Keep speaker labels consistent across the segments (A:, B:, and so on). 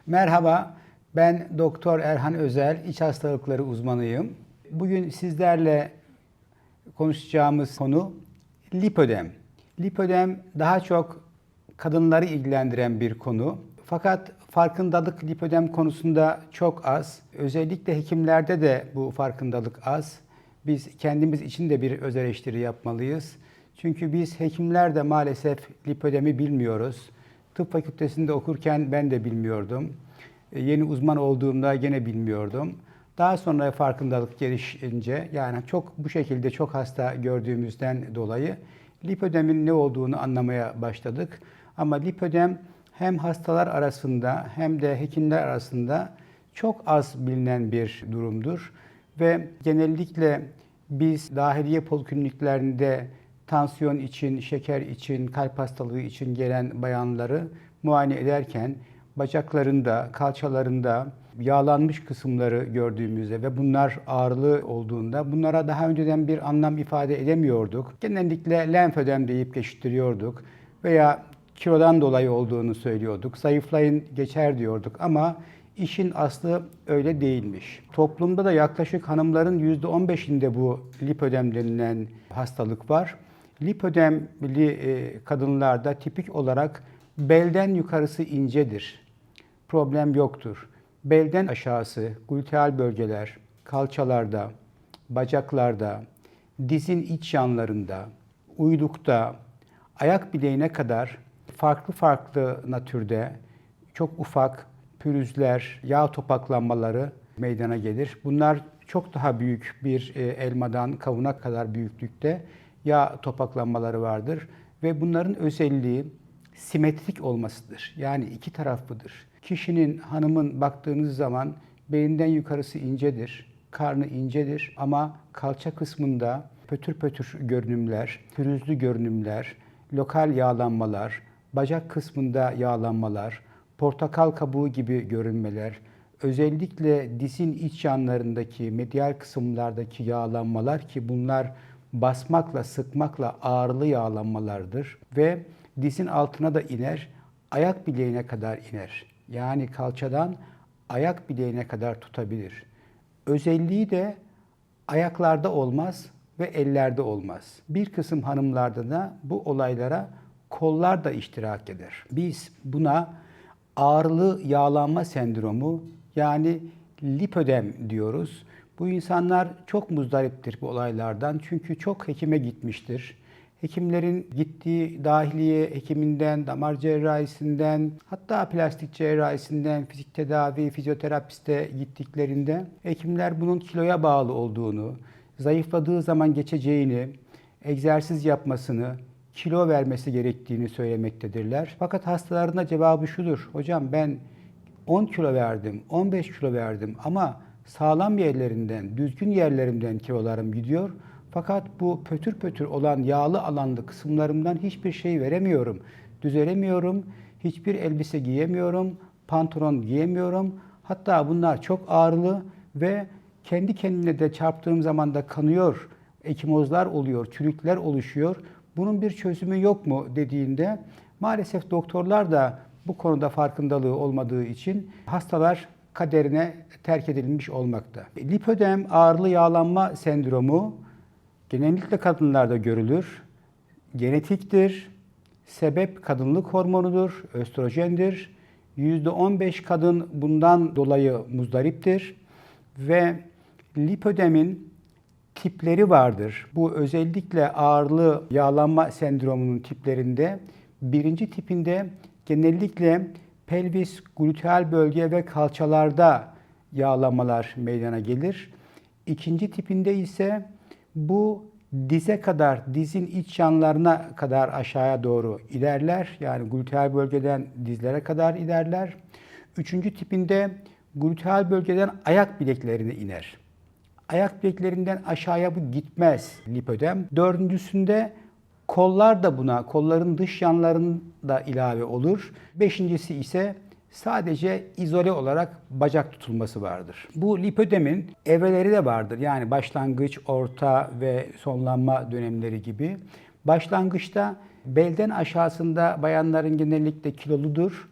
A: Merhaba, ben Doktor Erhan Özel, iç hastalıkları uzmanıyım. Bugün sizlerle konuşacağımız konu lipödem. Lipödem daha çok kadınları ilgilendiren bir konu. Fakat farkındalık lipödem konusunda çok az. Özellikle hekimlerde de bu farkındalık az. Biz kendimiz için de bir öz eleştiri yapmalıyız. Çünkü biz hekimler de maalesef lipödemi bilmiyoruz. Tıp fakültesinde okurken ben de bilmiyordum. Yeni uzman olduğumda gene bilmiyordum. Daha sonra farkındalık gelişince, yani bu şekilde çok hasta gördüğümüzden dolayı lipödemin ne olduğunu anlamaya başladık. Ama lipödem hem hastalar arasında hem de hekimler arasında çok az bilinen bir durumdur. Ve genellikle biz dahiliye polikliniklerinde tansiyon için, şeker için, kalp hastalığı için gelen bayanları muayene ederken bacaklarında, kalçalarında yağlanmış kısımları gördüğümüzde ve bunlar ağrılı olduğunda bunlara daha önceden bir anlam ifade edemiyorduk. Genellikle lenfödem deyip geçiştiriyorduk veya kilodan dolayı olduğunu söylüyorduk. Zayıflayın geçer diyorduk ama işin aslı öyle değilmiş. Toplumda da yaklaşık hanımların %15'inde bu lipödem denilen hastalık var. Lipödemli kadınlarda tipik olarak belden yukarısı incedir. Problem yoktur. Belden aşağısı, gluteal bölgeler, kalçalarda, bacaklarda, dizin iç yanlarında, uylukta, ayak bileğine kadar farklı natürde çok ufak pürüzler, yağ topaklanmaları meydana gelir. Bunlar çok daha büyük bir elmadan kavuna kadar büyüklükte yağ topaklanmaları vardır ve bunların özelliği simetrik olmasıdır. Yani iki taraflıdır. Kişinin, hanımın baktığınız zaman belinden yukarısı incedir, karnı incedir ama kalça kısmında pötür pötür görünümler, pürüzlü görünümler, lokal yağlanmalar, bacak kısmında yağlanmalar, portakal kabuğu gibi görünmeler, özellikle dizin iç yanlarındaki, medial kısımlardaki yağlanmalar ki bunlar basmakla, sıkmakla ağrılı yağlanmalardır ve dizin altına da iner, ayak bileğine kadar iner. Yani kalçadan ayak bileğine kadar tutabilir. Özelliği de ayaklarda olmaz ve ellerde olmaz. Bir kısım hanımlarda da bu olaylara kollar da iştirak eder. Biz buna ağrılı yağlanma sendromu yani lipödem diyoruz. Bu insanlar çok muzdariptir bu olaylardan çünkü çok hekime gitmiştir. Hekimlerin gittiği dahiliye hekiminden, damar cerrahisinden, hatta plastik cerrahisinden, fizik tedavi, fizyoterapiste gittiklerinde hekimler bunun kiloya bağlı olduğunu, zayıfladığı zaman geçeceğini, egzersiz yapmasını, kilo vermesi gerektiğini söylemektedirler. Fakat hastalarına cevabı şudur: hocam ben 10 kilo verdim, 15 kilo verdim ama sağlam yerlerinden, düzgün yerlerimden kilolarım gidiyor. Fakat bu pötür pötür olan yağlı alanlı kısımlarımdan hiçbir şey veremiyorum. Düzelemiyorum, hiçbir elbise giyemiyorum, pantolon giyemiyorum. Hatta bunlar çok ağrılı ve kendi kendine de çarptığım zaman da kanıyor, ekimozlar oluyor, çürükler oluşuyor. Bunun bir çözümü yok mu dediğinde maalesef doktorlar da bu konuda farkındalığı olmadığı için hastalar kaderine terk edilmiş olmakta. Lipödem ağrılı yağlanma sendromu genellikle kadınlarda görülür. Genetiktir. Sebep kadınlık hormonudur, östrojendir. %15 kadın bundan dolayı muzdariptir. Ve lipödemin tipleri vardır. Bu özellikle ağrılı yağlanma sendromunun tiplerinde birinci tipinde genellikle pelvis, gluteal bölge ve kalçalarda yağlanmalar meydana gelir. İkinci tipinde ise bu dize kadar, dizin iç yanlarına kadar aşağıya doğru ilerler. Yani gluteal bölgeden dizlere kadar ilerler. Üçüncü tipinde gluteal bölgeden ayak bileklerine iner. Ayak bileklerinden aşağıya bu gitmez lipödem. Dördüncüsünde kollar da buna, kolların dış yanlarında ilave olur. Beşincisi ise sadece izole olarak bacak tutulması vardır. Bu lipödemin evreleri de vardır. Yani başlangıç, orta ve sonlanma dönemleri gibi. Başlangıçta belden aşağısında bayanların genellikle kiloludur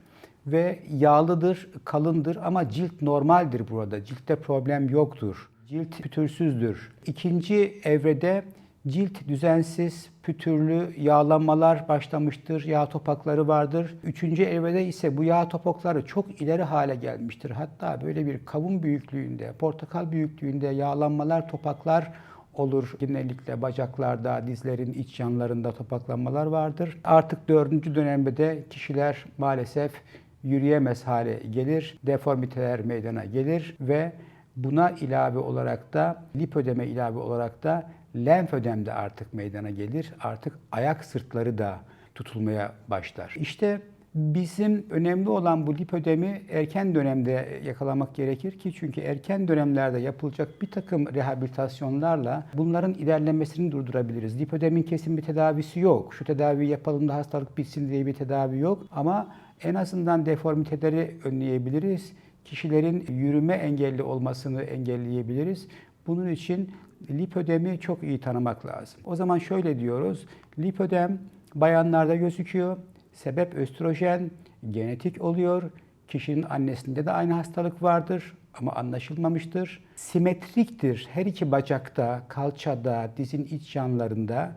A: ve yağlıdır, kalındır ama cilt normaldir burada. Ciltte problem yoktur. Cilt pütürsüzdür. İkinci evrede cilt düzensiz, pütürlü, yağlanmalar başlamıştır, yağ topakları vardır. Üçüncü evrede ise bu yağ topakları çok ileri hale gelmiştir. Hatta böyle bir kavun büyüklüğünde, portakal büyüklüğünde yağlanmalar, topaklar olur. Genellikle bacaklarda, dizlerin iç yanlarında topaklanmalar vardır. Artık dördüncü dönemde de kişiler maalesef yürüyemez hale gelir, deformiteler meydana gelir ve buna ilave olarak da lipödeme ilave olarak da lenfödem de artık meydana gelir. Artık ayak sırtları da tutulmaya başlar. İşte bizim önemli olan bu lipödemi erken dönemde yakalamak gerekir ki çünkü erken dönemlerde yapılacak bir takım rehabilitasyonlarla bunların ilerlemesini durdurabiliriz. Lipödemin kesin bir tedavisi yok. Şu tedavi yapalım da hastalık bitsin diye bir tedavi yok ama en azından deformiteleri önleyebiliriz. Kişilerin yürüme engelli olmasını engelleyebiliriz. Bunun için lipödemi çok iyi tanımak lazım. O zaman şöyle diyoruz. Lipödem bayanlarda gözüküyor. Sebep östrojen, genetik oluyor. Kişinin annesinde de aynı hastalık vardır ama anlaşılmamıştır. Simetriktir. Her iki bacakta, kalçada, dizin iç yanlarında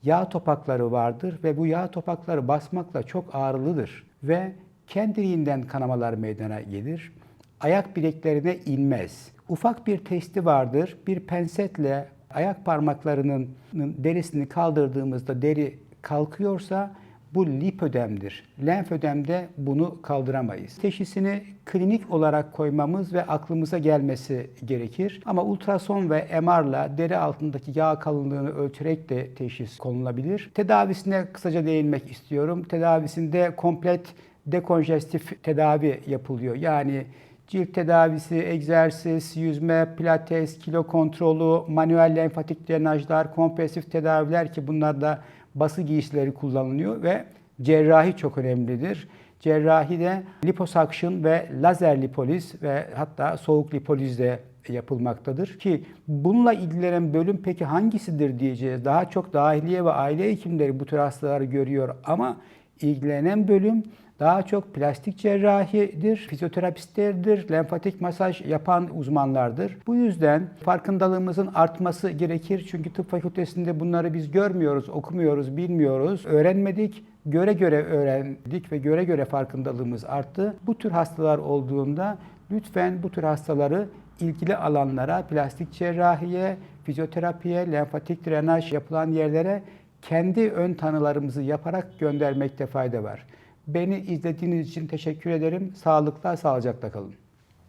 A: yağ topakları vardır ve bu yağ topakları basmakla çok ağrılıdır ve kendiliğinden kanamalar meydana gelir. Ayak bileklerine inmez. Ufak bir testi vardır. Bir pensetle ayak parmaklarının derisini kaldırdığımızda deri kalkıyorsa bu lipödemdir. Lenfödemde bunu kaldıramayız. Teşhisini klinik olarak koymamız ve aklımıza gelmesi gerekir. Ama ultrason ve MR'la deri altındaki yağ kalınlığını ölçerek de teşhis konulabilir. Tedavisine kısaca değinmek istiyorum. Tedavisinde komplet dekonjestif tedavi yapılıyor. Yani cilt tedavisi, egzersiz, yüzme, pilates, kilo kontrolü, manuel lenfatik drenajlar, kompresif tedaviler ki bunlar da bası giysileri kullanılıyor ve cerrahi çok önemlidir. Cerrahide liposuction ve lazer lipoliz ve hatta soğuk lipoliz de yapılmaktadır. Ki bununla ilgilenen bölüm peki hangisidir diyeceğiz. Daha çok dahiliye ve aile hekimleri bu tür hastaları görüyor ama ilgilenen bölüm daha çok plastik cerrahidir, fizyoterapistlerdir, lenfatik masaj yapan uzmanlardır. Bu yüzden farkındalığımızın artması gerekir. Çünkü tıp fakültesinde bunları biz görmüyoruz, okumuyoruz, bilmiyoruz, öğrenmedik. Göre göre öğrendik ve göre göre farkındalığımız arttı. Bu tür hastalar olduğunda lütfen bu tür hastaları ilgili alanlara, plastik cerrahiye, fizyoterapiye, lenfatik drenaj yapılan yerlere kendi ön tanılarımızı yaparak göndermekte fayda var. Beni izlediğiniz için teşekkür ederim. Sağlıkla, sağlıcakla kalın.